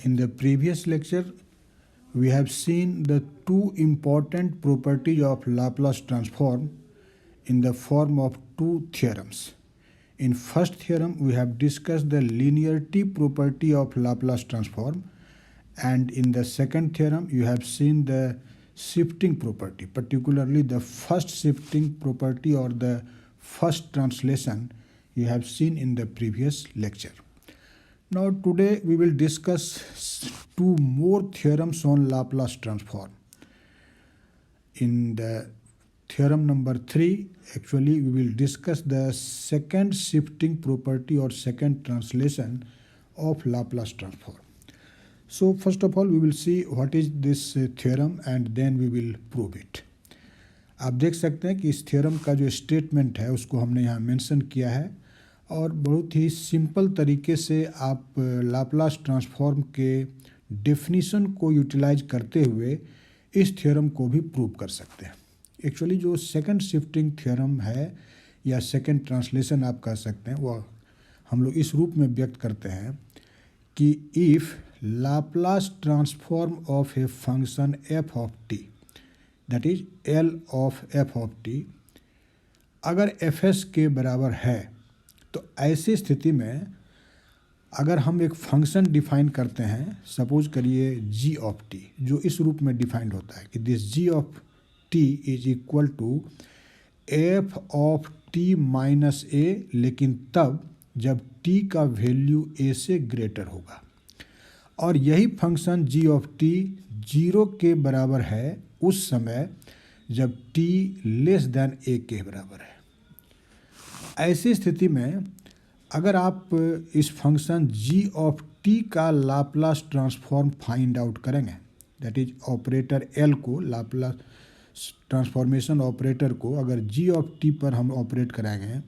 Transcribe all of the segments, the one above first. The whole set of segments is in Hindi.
In the previous lecture, we have seen the two important properties of Laplace transform in the form of two theorems. In first theorem, we have discussed the linearity property of Laplace transform, and in the second theorem, you have seen the shifting property, particularly the first shifting property or the first translation you have seen in the previous lecture. Now today we will discuss two more theorems on Laplace transform. In the theorem number 3, actually we will discuss the second shifting property or second translation of Laplace transform. So first of all we will see what is this theorem and then we will prove it. आप देख सकते हैं कि इस थ्योरम का जो स्टेटमेंट है उसको हमने यहाँ मेंशन किया है और बहुत ही सिंपल तरीके से आप लाप्लास ट्रांसफॉर्म के डेफिनीशन को यूटिलाइज करते हुए इस थ्योरम को भी प्रूव कर सकते हैं. एक्चुअली जो सेकंड शिफ्टिंग थ्योरम है या सेकंड ट्रांसलेशन आप कह सकते हैं वो हम लोग इस रूप में व्यक्त करते हैं कि if Laplace transform of a function f of T that is L of f of T अगर एफ एस के बराबर है तो ऐसी स्थिति में अगर हम एक फंक्शन डिफाइन करते हैं, सपोज करिए जी ऑफ टी, जो इस रूप में डिफाइंड होता है कि this G of T is equal to F of T minus A, लेकिन तब जब टी का वैल्यू ए से ग्रेटर होगा. और यही फंक्शन जी ऑफ टी 0 के बराबर है उस समय जब टी लेस देन ए के बराबर है. ऐसी स्थिति में अगर आप इस फंक्शन जी ऑफ टी का लाप्लास ट्रांसफॉर्म फाइंड आउट करेंगे, दैट इज ऑपरेटर एल को, लाप्लास ट्रांसफॉर्मेशन ऑपरेटर को अगर जी ऑफ टी पर हम ऑपरेट कराएंगे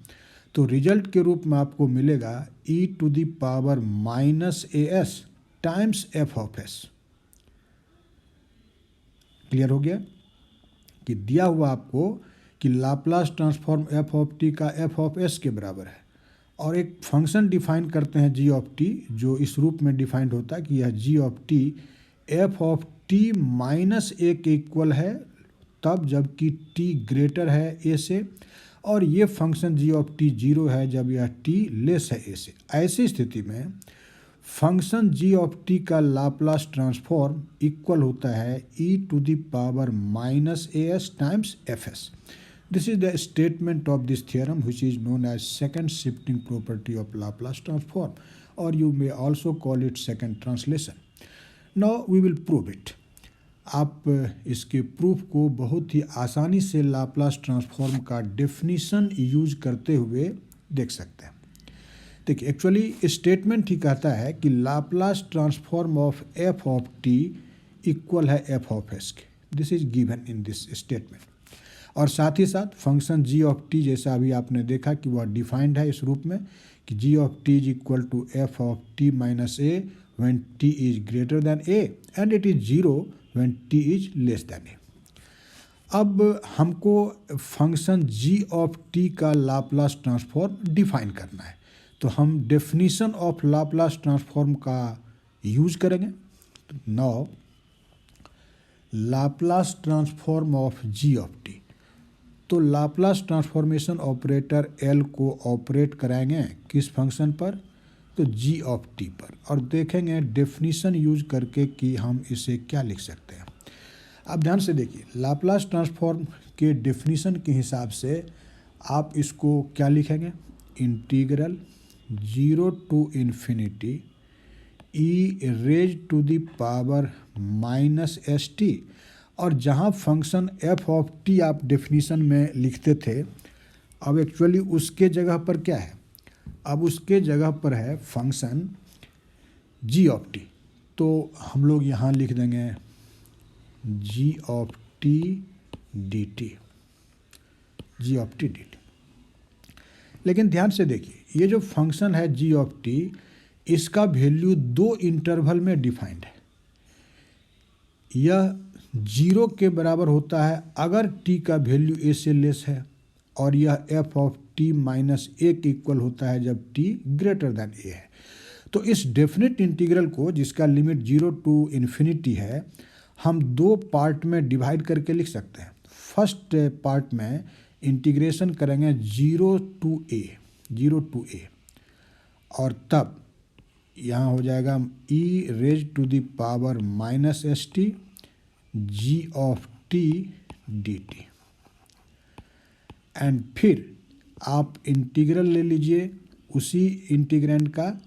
तो रिजल्ट के रूप में आपको मिलेगा E to the power minus A S times F of S. Clear हो गया कि दिया हुआ आपको कि Laplace transform F of T का एफ ऑफ एस के बराबर है और एक फंक्शन डिफाइन करते हैं जी ऑफ टी जो इस रूप में डिफाइंड होता है कि यह G of T F of T minus ए के इक्वल है तब जबकि टी ग्रेटर है ए से, और ये फंक्शन जी ऑफ टी 0 है जब यह टी लेस है ए से. ऐसी स्थिति में फंक्शन जी ऑफ टी का लाप्लास ट्रांसफॉर्म इक्वल होता है E to the power minus A S times F S. This is the statement of this theorem which is known as second shifting property of Laplace transform, or you may also call it second translation. Now we will prove it. आप इसके प्रूफ को बहुत ही आसानी से लाप्लास ट्रांसफॉर्म का डेफिनीशन यूज करते हुए देख सकते हैं. देखिए एक्चुअली स्टेटमेंट ही कहता है कि Laplace transform of f of T equal है एफ ऑफ एस के. This is given in this statement. और साथ ही साथ फंक्शन जी ऑफ टी जैसा अभी आपने देखा कि वह डिफाइंड है इस रूप में कि g of T is equal to F of T minus a when t is greater than a and it is 0 when t is less than a. अब हमको फंक्शन जी ऑफ टी का लाप्लास ट्रांसफॉर्म डिफाइन करना है तो हम डेफिनीशन ऑफ लाप्लास ट्रांसफॉर्म का यूज करेंगे. Now Laplace transform of g of t, तो लाप्लास ट्रांसफॉर्मेशन ऑपरेटर एल को ऑपरेट कराएंगे किस फंक्शन पर, तो जी ऑफ टी पर, और देखेंगे डेफिनीशन यूज करके कि हम इसे क्या लिख सकते हैं. अब ध्यान से देखिए लाप्लास ट्रांसफॉर्म के डेफिनीशन के हिसाब से आप इसको क्या लिखेंगे, integral 0 to infinity e raise to the power minus s t, और जहाँ फंक्शन एफ ऑफ टी आप डेफिनीशन में लिखते थे अब एक्चुअली उसके जगह पर क्या है, अब उसके जगह पर है फंक्शन जी ऑफ टी. तो हम लोग यहाँ लिख देंगे g of t d t, g of t d t. लेकिन ध्यान से देखिए ये जो फंक्शन है जी ऑफ टी इसका वैल्यू 2 इंटरवल में डिफाइंड है. यह 0 के बराबर होता है अगर t का वैल्यू a से लेस है, और यह f of t minus a के इक्वल होता है जब t ग्रेटर देन a है. तो इस डेफिनेट इंटीग्रल को, जिसका लिमिट 0 टू इन्फिनिटी है, हम दो पार्ट में डिवाइड करके लिख सकते हैं। फर्स्ट पार्ट में इंटीग्रेशन करेंगे 0 टू ए, और तब यहाँ हो जाएगा e raise to the power minus s t g of t d t. And फिर आप इंटीग्रल ले लीजिए उसी इंटीग्रेंड का,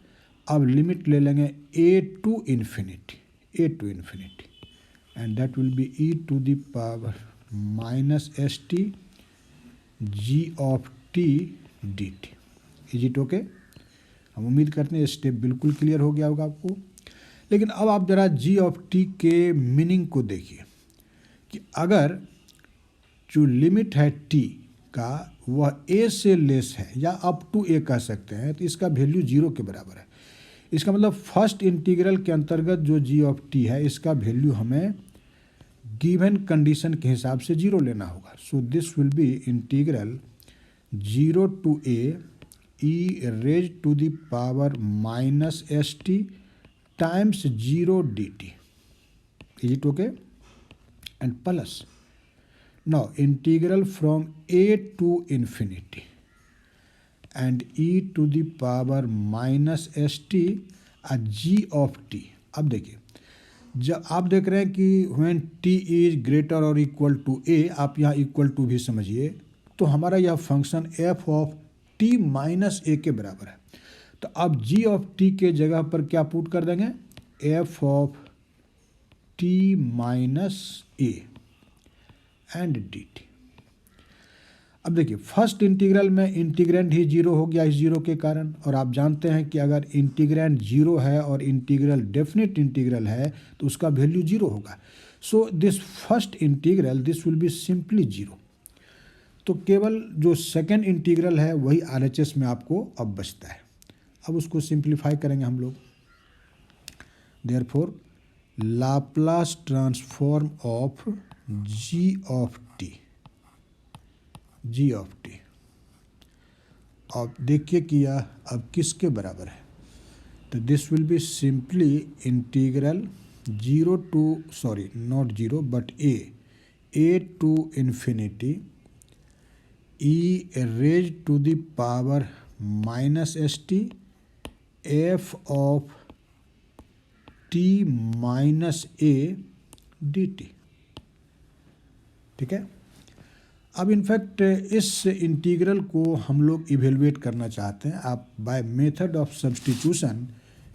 अब लिमिट ले लेंगे a to infinity, and that will be e to the power minus s t g of t d t. Is it okay? हम उम्मीद करते हैं ये स्टेप बिल्कुल क्लियर हो गया होगा आपको। लेकिन अब आप ज़रा जी ऑफ टी के मीनिंग को देखिए कि अगर जो लिमिट है टी का वह ए से लेस है या अप टू ए कह सकते हैं, तो इसका वैल्यू 0 के बराबर है। इसका मतलब फर्स्ट इंटीग्रल के अंतर्गत जो जी ऑफ टी है इसका वैल्यू हमें गिवन कंडीशन के हिसाब से 0 लेना होगा। So this will be integral 0 to a e raise to the power minus s t times 0 d t. Is it okay? And plus now integral from a to infinity and e to the power minus s t g of t. अब देखिए, जब आप देख रहे हैं कि व्हेन t इज ग्रेटर और इक्वल टू a, आप यहाँ इक्वल टू भी समझिए, तो हमारा यह function f of t minus ए के बराबर है। तो अब g ऑफ t के जगह पर क्या पुट कर देंगे? f of t minus A and d t. अब देखिए, फर्स्ट इंटीग्रल में इंटीग्रेंड ही 0 हो गया इस 0 के कारण, और आप जानते हैं कि अगर इंटीग्रेंड 0 है और इंटीग्रल डेफिनेट इंटीग्रल है तो उसका वैल्यू 0 होगा। So this first integral this will be simply 0। तो केवल जो सेकेंड इंटीग्रल है वही आरएचएस में आपको अब बचता है। अब उसको सिंप्लीफाई करेंगे हम लोग। Therefore Laplace transform of g of t, अब देखिए कि यह अब किसके बराबर है। तो this will be simply integral 0 to, sorry not 0 but a to infinity e raise to the power minus s t F of T minus a d t. ठीक है? अब इनफैक्ट इस इंटीग्रल को हम लोग इवेलुएट करना चाहते हैं। आप बाय मेथड ऑफ सब्स्टिट्यूशन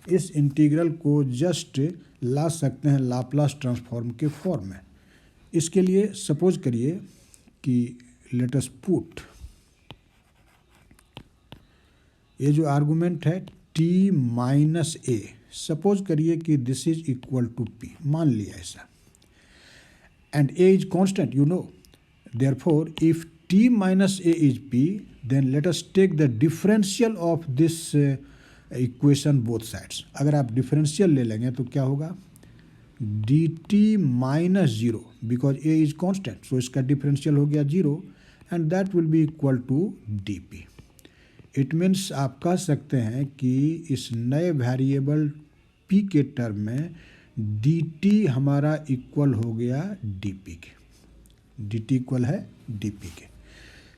इस इंटीग्रल को जस्ट ला सकते हैं लाप्लास ट्रांसफॉर्म के फॉर्म में। इसके लिए सपोज करिए कि लेट अस पुट, ये जो आर्गुमेंट है t माइनस ए, सपोज करिए कि this is equal to p, मान लिया ऐसा, and a is constant, you know, therefore if t minus a is p, then let us take the differential of this equation both sides. अगर आप डिफरेंशियल ले लेंगे तो क्या होगा? dt minus 0, because a is constant, so इसका डिफरेंशियल हो गया 0 and that will be equal to dp। It means आप कह सकते हैं कि इस नए वेरिएबल p के टर्म में dt हमारा इक्वल हो गया dp के, dt इक्वल है dp के।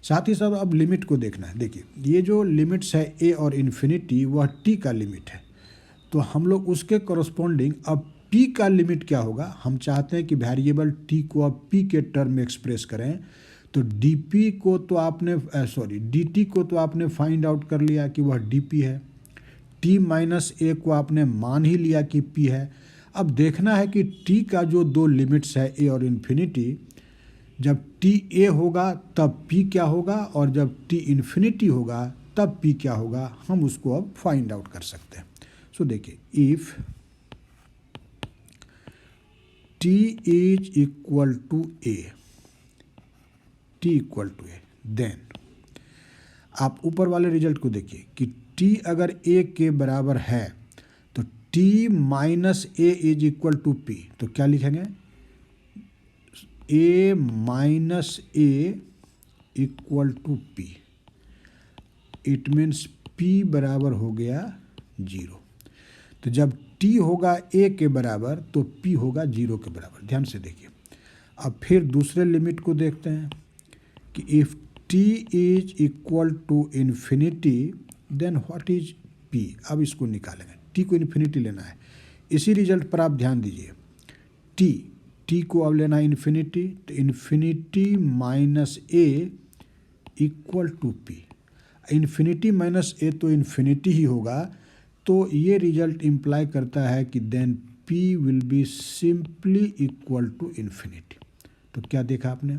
साथ ही साथ अब लिमिट को देखना है। देखिए, ये जो लिमिट्स है a और इन्फिनिटी, वह t का लिमिट है, तो हम लोग उसके कॉरस्पॉन्डिंग अब p का लिमिट क्या होगा, हम चाहते हैं कि वेरिएबल t को अब p के टर्म में एक्सप्रेस करें। तो dp को तो आपने dt को तो आपने फाइंड आउट कर लिया कि वह dp है, t माइनस ए को आपने मान ही लिया कि p है। अब देखना है कि t का जो दो लिमिट्स है a और इन्फिनिटी, जब t a होगा तब p क्या होगा, और जब t इन्फिनिटी होगा तब p क्या होगा, हम उसको अब फाइंड आउट कर सकते हैं। सो देखिए, if t is equal to a, then आप ऊपर वाले रिजल्ट को देखिए कि t अगर a के बराबर है तो t minus a is equal to p, तो क्या लिखेंगे? a minus a equal to p, it means p बराबर हो गया 0। तो जब t होगा a के बराबर तो p होगा 0 के बराबर। ध्यान से देखिए। अब फिर दूसरे लिमिट को देखते हैं कि if t is equal to infinity then what is p। अब इसको निकालेंगे, t को इन्फिनिटी लेना है। इसी रिजल्ट पर आप ध्यान दीजिए। t को अब लेना है इन्फिनिटी, तो infinity minus a equal to p। Infinity minus a तो इन्फिनिटी ही होगा, तो ये रिजल्ट इम्प्लाई करता है कि then p will be simply equal to infinity. तो क्या देखा आपने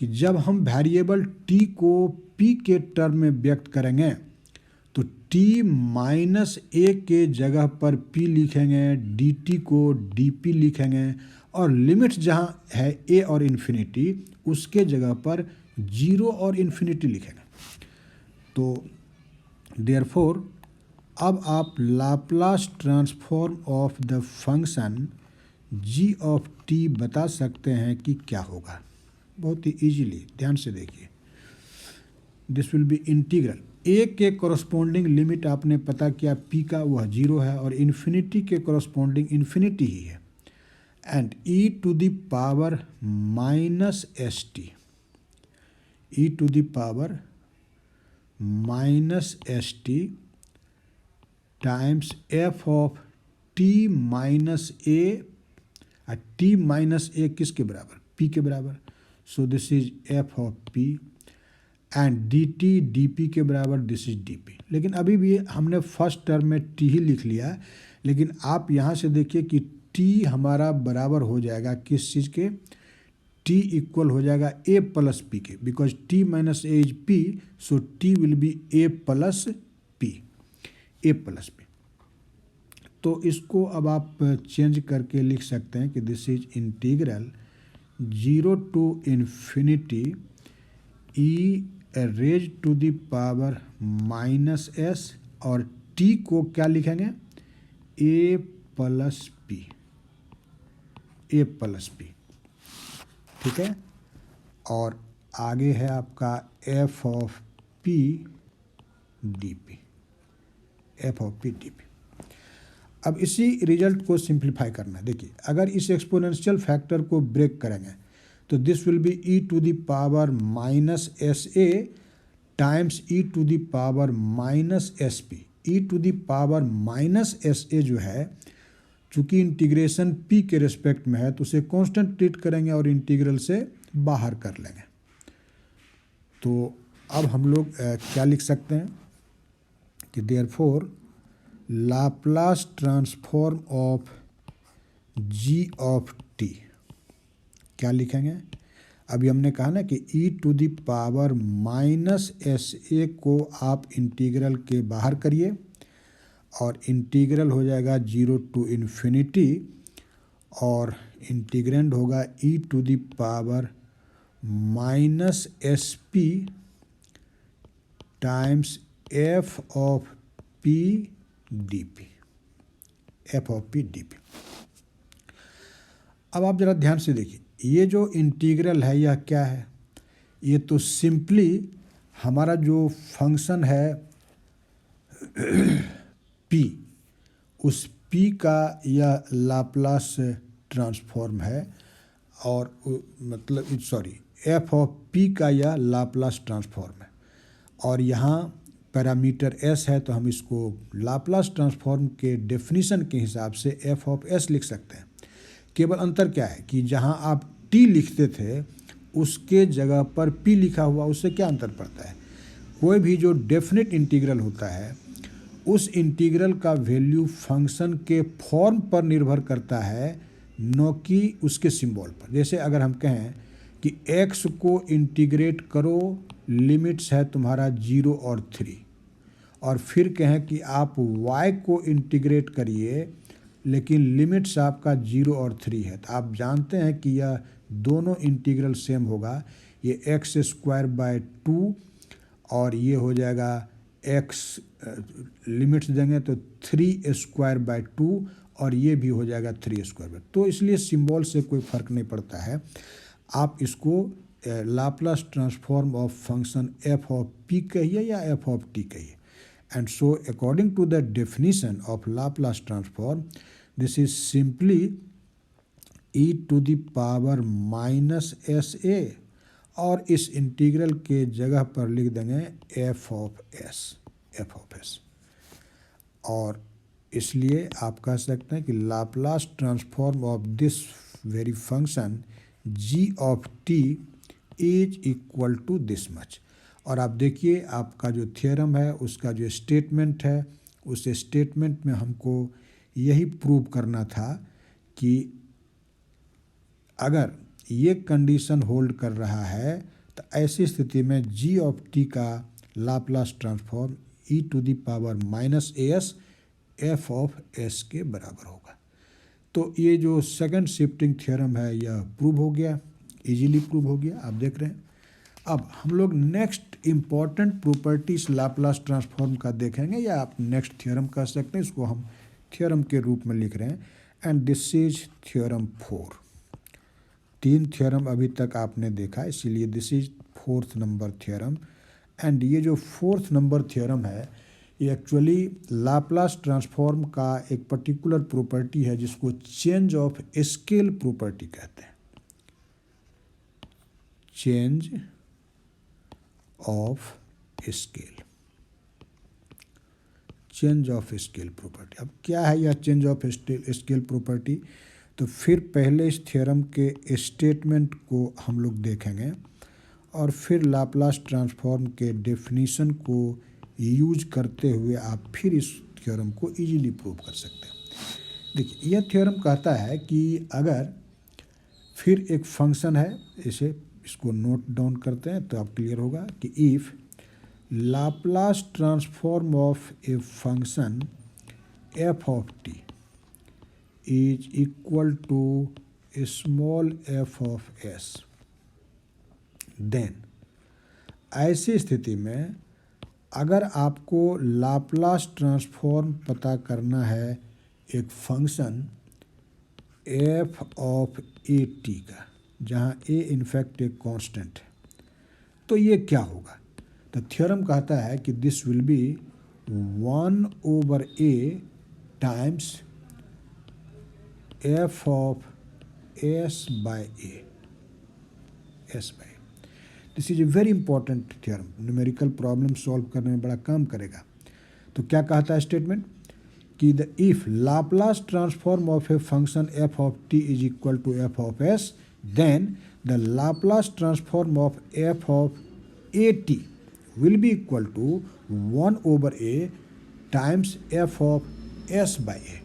कि जब हम वेरिएबल t को p के टर्म में व्यक्त करेंगे तो t माइनस a के जगह पर p लिखेंगे, dt को dp लिखेंगे, और लिमिट्स जहाँ है a और इन्फिनिटी उसके जगह पर 0 और इन्फिनिटी लिखेंगे। तो देयरफॉर अब आप Laplace transform of the function g of t बता सकते हैं कि क्या होगा, बहुत ही इजीली। ध्यान से देखिए। This will be integral a के कॉरस्पॉन्डिंग लिमिट आपने पता किया p का, वह 0 है, और इन्फिनिटी के कॉरस्पॉन्डिंग इन्फिनिटी ही है। And e to the power minus s t, e to the power minus s t times F of T minus a. T minus a किसके बराबर? p के बराबर। So this is f of p and d t d p के बराबर, दिस इज डी पी। लेकिन अभी भी हमने फर्स्ट टर्म में t ही लिख लिया, लेकिन आप यहाँ से देखिए कि t हमारा बराबर हो जाएगा किस चीज़ के? t इक्वल हो जाएगा a प्लस p के, because t minus a is p, so t will be a plus p, a plus p। तो इसको अब आप चेंज करके लिख सकते हैं कि this is integral 0 to infinity e raise to the power minus s, और t को क्या लिखेंगे? a plus p, a plus p। ठीक है। और आगे है आपका f of p d p, f of p d p. अब इसी रिजल्ट को सिंप्लीफाई करना है। देखिए, अगर इस एक्सपोनेंशियल फैक्टर को ब्रेक करेंगे तो this will be e to the power minus s a times e to the power minus s p. E to the power minus s a जो है, चूँकि इंटीग्रेशन p के रिस्पेक्ट में है तो उसे कांस्टेंट ट्रीट करेंगे और इंटीग्रल से बाहर कर लेंगे। तो अब हम लोग क्या लिख सकते हैं कि therefore Laplace transform of g of t क्या लिखेंगे? अभी हमने कहा ना कि e to the power minus s a को आप इंटीग्रल के बाहर करिए और इंटीग्रल हो जाएगा 0 टू इन्फिनिटी, और इंटीग्रेंड होगा e to the power minus s p times F of p d p, f of p d p. अब आप ज़रा ध्यान से देखिए, ये जो इंटीग्रल है यह क्या है? ये तो सिंपली हमारा जो फंक्शन है p, उस p का यह लाप्लास ट्रांसफॉर्म है, और मतलब सॉरी एफ ऑफ p का यह लाप्लास ट्रांसफॉर्म है, और यहाँ पैरामीटर s है तो हम इसको लाप्लास ट्रांसफॉर्म के डेफिनीशन के हिसाब से f ऑफ s लिख सकते हैं। केवल अंतर क्या है कि जहाँ आप t लिखते थे उसके जगह पर p लिखा हुआ, उससे क्या अंतर पड़ता है? कोई भी जो डेफिनेट इंटीग्रल होता है उस इंटीग्रल का वैल्यू फंक्शन के फॉर्म पर निर्भर करता है, न कि उसके सिंबल पर। जैसे अगर हम कहें कि x को इंटीग्रेट करो, लिमिट्स है तुम्हारा 0 और 3, और फिर कहें कि आप y को इंटीग्रेट करिए लेकिन लिमिट्स आपका 0 और 3 है, तो आप जानते हैं कि यह दोनों इंटीग्रल सेम होगा। ये एक्स स्क्वायर बाय 2 और ये हो जाएगा x लिमिट्स देंगे तो 3 स्क्वायर बाय 2, और ये भी हो जाएगा 3 स्क्वायर बाय। तो इसलिए सिंबल से कोई फ़र्क नहीं पड़ता है। आप इसको Laplace transform of function f of P कहिए या एफ ऑफ टी कहिए, and so according to the definition of Laplace transform, this is simply e to the power minus s ए, और इस इंटीग्रल के जगह पर लिख देंगे एफ ऑफ एस। और इसलिए आप कह सकते हैं कि Laplace transform of this very function ji of T is equal to this much. और आप देखिए आपका जो थ्योरम है उसका जो स्टेटमेंट है, उस स्टेटमेंट में हमको यही प्रूव करना था कि अगर ये कंडीशन होल्ड कर रहा है तो ऐसी स्थिति में जी ऑफ टी का Laplace transform e to the power minus s f of S के बराबर होगा। तो ये जो सेकंड शिफ्टिंग थ्योरम है यह प्रूव हो गया, इजीली प्रूव हो गया, आप देख रहे हैं। अब हम लोग next important properties Laplace transform का देखेंगे, या आप नेक्स्ट थ्योरम कह सकते हैं, इसको हम थ्योरम के रूप में लिख रहे हैं। And this is theorem 4। 3 theorem अभी तक आपने देखा, इसीलिए this is 4th number theorem. And ये जो 4th नंबर थ्योरम है ये एक्चुअली लाप्लास ट्रांसफॉर्म का एक पर्टिकुलर प्रॉपर्टी है जिसको चेंज ऑफ स्केल प्रॉपर्टी कहते हैं। Change of scale, change of scale property. अब क्या है यह चेंज ऑफ स्केल प्रॉपर्टी? तो फिर पहले इस थ्योरम के स्टेटमेंट को हम लोग देखेंगे और फिर लाप्लास ट्रांसफॉर्म के डेफिनीशन को यूज करते हुए आप फिर इस थ्योरम को इजीली प्रूव कर सकते हैं। देखिए यह थ्योरम कहता है कि अगर फिर एक फंक्शन है, इसको नोट डाउन करते हैं तो आप क्लियर होगा कि if Laplace transform of a function f of T is equal to small f of s, then ऐसी स्थिति में अगर आपको लाप्लास ट्रांसफॉर्म पता करना है एक function f of a t का, जहाँ ए इनफैक्ट एक कांस्टेंट है, तो ये क्या होगा? तो थ्योरम कहता है कि this will be 1/a times F of s by a, s by. This is a very important theorem, numerical problem solve करने में बड़ा काम करेगा। तो क्या कहता है स्टेटमेंट कि the if Laplace transform of a function f of T is equal to F of s, then the Laplace transform of f of a t will be equal to 1/a times f of s by a.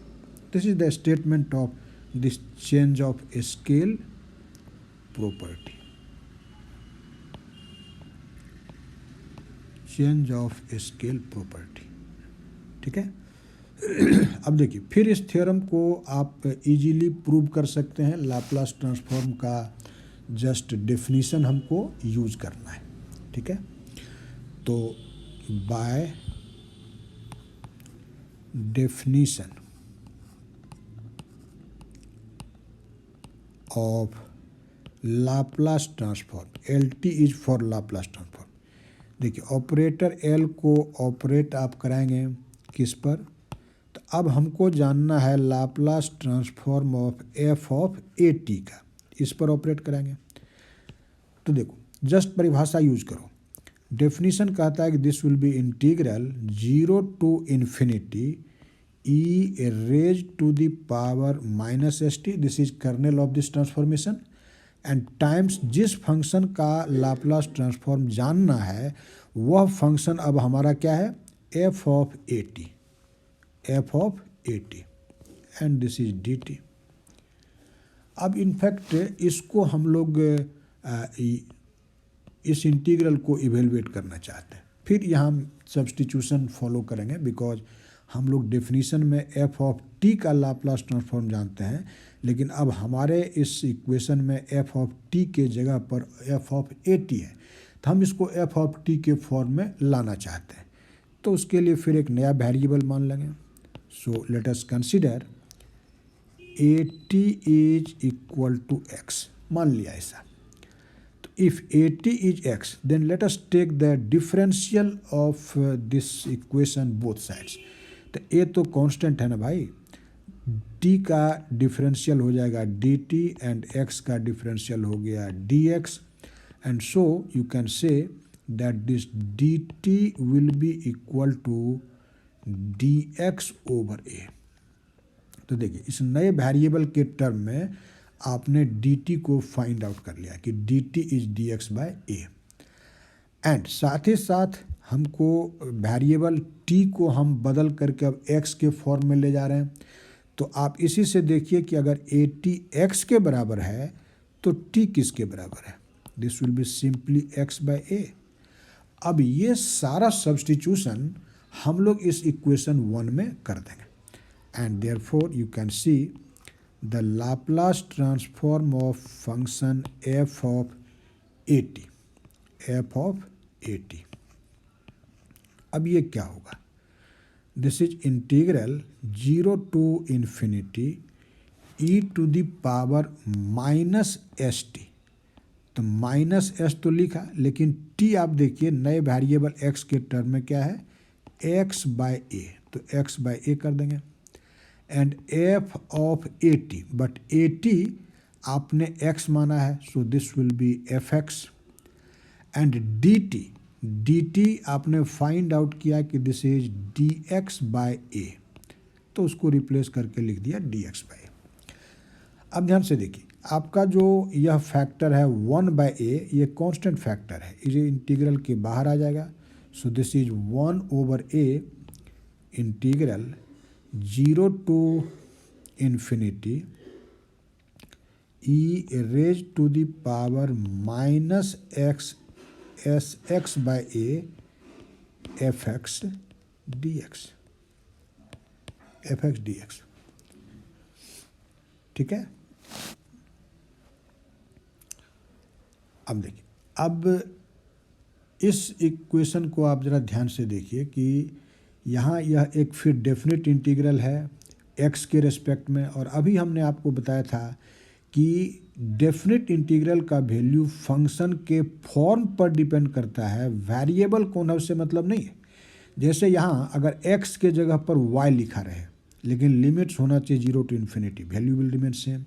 This is the statement of this change of scale property. Change of scale property, ठीक है। अब देखिए फिर इस थ्योरम को आप इजीली प्रूव कर सकते हैं। लाप्लास ट्रांसफॉर्म का जस्ट डेफिनीशन हमको यूज करना है, ठीक है। तो by definition of Laplace transform, L T is for Laplace transform. देखिए ऑपरेटर एल को ऑपरेट आप कराएंगे किस पर? तो अब हमको जानना है Laplace transform of f of a t का, इस पर ऑपरेट कराएंगे। तो देखो जस्ट परिभाषा यूज करो। डेफिनीशन कहता है कि this will be integral 0 to infinity e raise to the power minus s t, this is kernel of this transformation, and times जिस फंक्शन का लाप्लास ट्रांसफॉर्म जानना है वह फंक्शन अब हमारा क्या है? F of a t, F of a t, and this is d t. अब इनफैक्ट इसको हम लोग इस इंटीग्रल को इवेलुएट करना चाहते हैं। फिर यहाँ हम सब्स्टिट्यूशन फॉलो करेंगे, बिकॉज हम लोग डेफिनीशन में एफ ऑफ टी का लाप्लास ट्रांसफॉर्म जानते हैं, लेकिन अब हमारे इस इक्वेशन में एफ ऑफ टी के जगह पर एफ ऑफ ए टी है, तो हम इसको एफ ऑफ टी के फॉर्म में लाना चाहते हैं। तो उसके लिए फिर एक नया वेरिएबल मान लेंगे। So let us consider a t is equal to x, मान लिया ऐसा। तो if at is x, then let us take the differential of this equation both sides. तो a तो कांस्टेंट है ना भाई, t का डिफरेंशियल हो जाएगा dt एंड x का डिफरेंशियल हो गया dx, and so you can say that this dt will be equal to dx over a। तो देखिए इस नए वेरिएबल के टर्म में आपने dt को फाइंड आउट कर लिया कि dt is dx by a, and साथ ही साथ हमको वेरिएबल t को हम बदल करके अब x के फॉर्म में ले जा रहे हैं। तो आप इसी से देखिए कि अगर at x के बराबर है तो t किसके बराबर है, this will be simply x by a। अब ये सारा सब्स्टिट्यूशन हम लोग इस इक्वेशन 1 में कर देंगे, and therefore you can see the Laplace transform of function f of at, f of at। अब ये क्या होगा, this is integral 0 to infinity e to the power minus s t. तो माइनस एस तो लिखा, लेकिन t आप देखिए नए वेरिएबल x के टर्म में क्या है, x बाय a, तो x बाय a कर देंगे, and f of at, but at आपने x माना है, so this will be fx, and dt आपने फाइंड आउट किया कि this is dx by a, तो उसको रिप्लेस करके लिख दिया dx बाय a। अब ध्यान से देखिए आपका जो यह फैक्टर है 1 बाय a, ये कांस्टेंट फैक्टर है, ये इंटीग्रल के बाहर आ जाएगा, so this is 1 over a integral 0 to infinity e raise to the power minus x s x by a f x d x. ठीक है, अब देखिए, अब इस इक्वेशन को आप ज़रा ध्यान से देखिए कि यहाँ यह एक फिर डेफिनेट इंटीग्रल है x के रेस्पेक्ट में, और अभी हमने आपको बताया था कि डेफिनेट इंटीग्रल का वैल्यू फंक्शन के फॉर्म पर डिपेंड करता है, वेरिएबल कौन है उससे मतलब नहीं है। जैसे यहाँ अगर x के जगह पर y लिखा रहे, लेकिन लिमिट्स होना चाहिए 0 to infinity, value will remain same.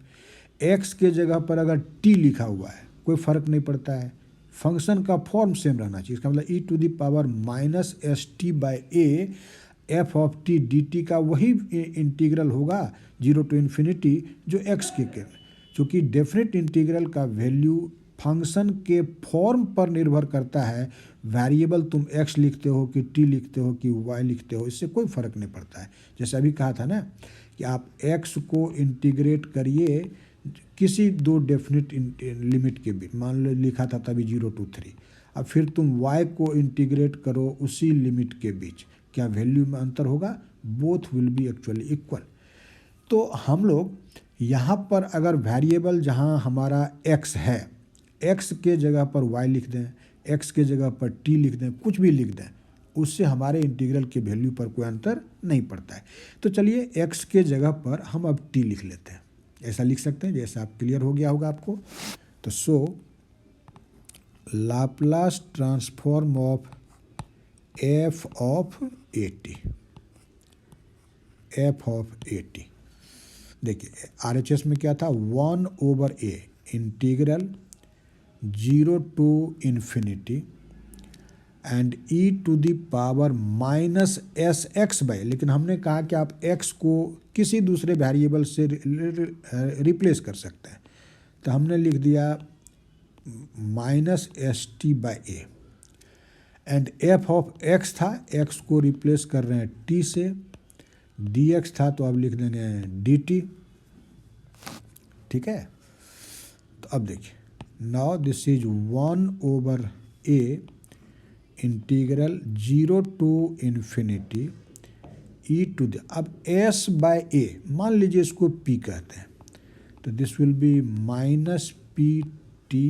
x के जगह पर अगर t लिखा हुआ है कोई फ़र्क नहीं पड़ता है, फंक्शन का फॉर्म सेम रहना चाहिए। इसका मतलब e to the power minus s t by a f of t d t का वही इंटीग्रल होगा 0 टू इन्फिनिटी जो x के चूँकि डेफिनेट इंटीग्रल का वैल्यू फंक्शन के फॉर्म पर निर्भर करता है, वेरिएबल तुम x लिखते हो कि t लिखते हो कि y लिखते हो, इससे कोई फ़र्क नहीं पड़ता है। जैसे अभी कहा था ना कि आप x को इंटीग्रेट करिए किसी दो डेफिनेट लिमिट के बीच, मान लो लिखा था तभी 0 टू 3, अब फिर तुम y को इंटीग्रेट करो उसी लिमिट के बीच, क्या वैल्यू में अंतर होगा, both will be actually equal. तो हम लोग यहाँ पर अगर वेरिएबल जहाँ हमारा x है, x के जगह पर y लिख दें, x के जगह पर t लिख दें, कुछ भी लिख दें, उससे हमारे इंटीग्रल के वैल्यू पर कोई अंतर नहीं पड़ता है। तो चलिए x के जगह पर हम अब t लिख लेते हैं, ऐसा लिख सकते हैं जैसा आप क्लियर हो गया होगा आपको। तो so Laplace transform of f of at, f of at, देखिए RHS में क्या था, 1 over a integral 0 to infinity and e to the power minus s x by, लेकिन हमने कहा कि आप x को किसी दूसरे वेरिएबल से रिप्लेस कर सकते हैं, तो हमने लिख दिया minus s t by A, and f of x था, x को रिप्लेस कर रहे हैं t से, dx था तो अब लिख देंगे dt। ठीक है, तो अब देखिए now this is 1 over a integral 0 to infinity e to the, अब s बाय a मान लीजिए इसको p कहते हैं, तो this will be minus p t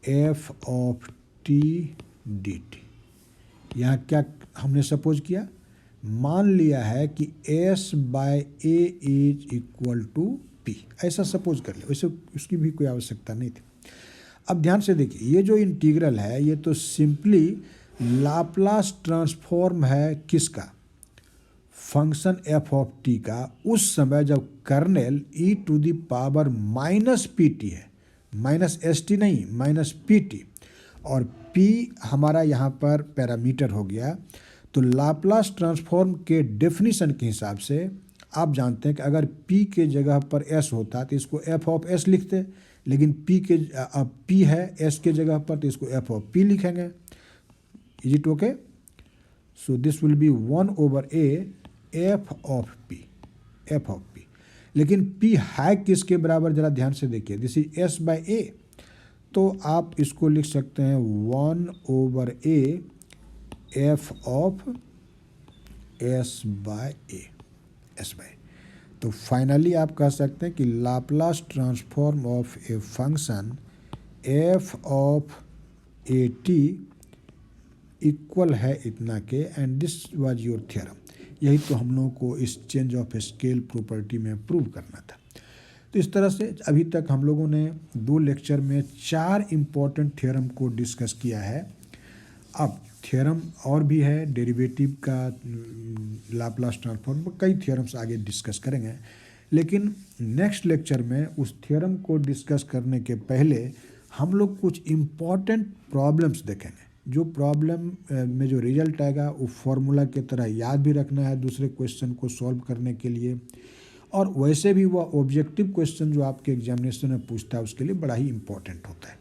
F of t d t. यहाँ क्या हमने सपोज किया, मान लिया है कि s bye a is equal to p, ऐसा सपोज कर ले, वैसे उसकी भी कोई आवश्यकता नहीं थी। अब ध्यान से देखिए, ये जो इंटीग्रल है ये तो सिंपली लाप्लास ट्रांसफॉर्म है किसका, फंक्शन एफ ऑफ टी का, उस समय जब kernel e to the power minus p t है, माइनस एस टी नहीं, माइनस पी टी, और पी हमारा यहाँ पर पैरामीटर हो गया। तो लाप्लास ट्रांसफॉर्म के डेफिनीशन के हिसाब से आप जानते हैं कि अगर p के जगह पर s होता तो इसको f ऑफ s लिखते, लेकिन अब p है s के जगह पर तो इसको f ऑफ p लिखेंगे। Is it okay? So this will be 1/a f of p, f of p। लेकिन p है किसके बराबर, जरा ध्यान से देखिए, this is s bye a, तो आप इसको लिख सकते हैं 1/a f of s bye a, s by. तो फाइनली आप कह सकते हैं कि Laplace transform of a function f of a t equal है इतना के, and this was your theorem. यही तो हम लोगों को इस चेंज ऑफ स्केल प्रॉपर्टी में प्रूव करना था। तो इस तरह से अभी तक हम लोगों ने 2 लेक्चर में 4 इम्पॉर्टेंट थ्योरम को डिस्कस किया है। अब थ्योरम और भी है, डेरिवेटिव का, लाप्लास ट्रांसफॉर्म, कई थ्योरम्स आगे डिस्कस करेंगे। लेकिन नेक्स्ट लेक्चर में उस थ्योरम को डिस्कस करने के पहले हम लोग कुछ इम्पॉर्टेंट प्रॉब्लम्स देखेंगे। जो प्रॉब्लम में जो रिजल्ट आएगा वो फॉर्मूला की तरह याद भी रखना है दूसरे क्वेश्चन को सॉल्व करने के लिए, और वैसे भी वह ऑब्जेक्टिव क्वेश्चन जो आपके एग्जामिनेशन में पूछता है उसके लिए बड़ा ही इम्पोर्टेंट होता है।